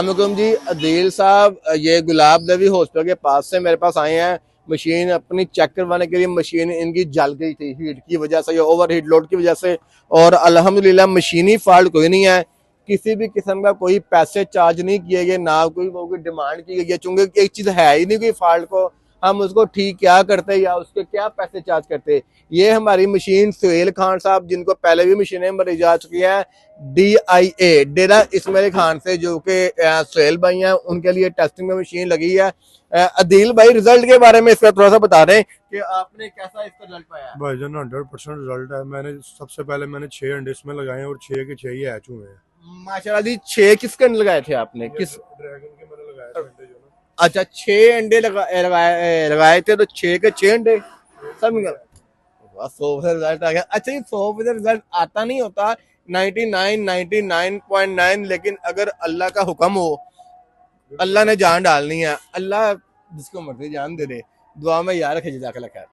अस्सलामुअलैकुम जी। अदील साहब, ये गुलाब नबी हॉस्पिटल के पास से मेरे पास आए हैं। मशीन अपनी चेक करवाने के लिए मशीन इनकी जल गई थी हीट की वजह से या ओवर हीट लोड की वजह से, और अल्हम्दुलिल्लाह मशीनी फॉल्ट कोई नहीं है। किसी भी किस्म का कोई पैसे चार्ज नहीं किए गए, ना कोई डिमांड की गई है, चूंकि एक चीज है ही नहीं कोई फॉल्ट को हम उसको ठीक क्या करते या उसके क्या पैसे चार्ज करते। ये हमारी मशीन सुहेल खान साहब, जिनको पहले भी मशीनें मरी जा चुकी है, DIA डेरा इस्माइल खान से, जो कि सुहेल भाई हैं, उनके लिए टेस्टिंग में मशीन लगी है। अदील भाई, रिजल्ट के बारे में इसका थोड़ा सा बता दें कि आपने कैसा इसका रिजल्ट पाया है। भाईजान 100% रिजल्ट है। सबसे पहले मैंने 6 अंडे इसमें लगाए और 6 के 6 ही हैच हुए हैं। माशाल्लाह जी। 6 किसके अंडे लगाए थे आपने? ये किस? ड्रैगन के मैंने लगाए थे अंडे जो ना। अच्छा, 6 अंडे लगाए थे, तो 6 के 6 अंडे सब निकल। 100% रिजल्ट आ गया। अच्छा, ये 100% रिजल्ट आता नहीं होता, 99.9, लेकिन अगर अल्लाह का हुक्म हो, अल्लाह ने जान डालनी है, अल्लाह जिसको मर्जी जान दे दे। दुआ में यार रखे, जज़ाकल्लाह खैर।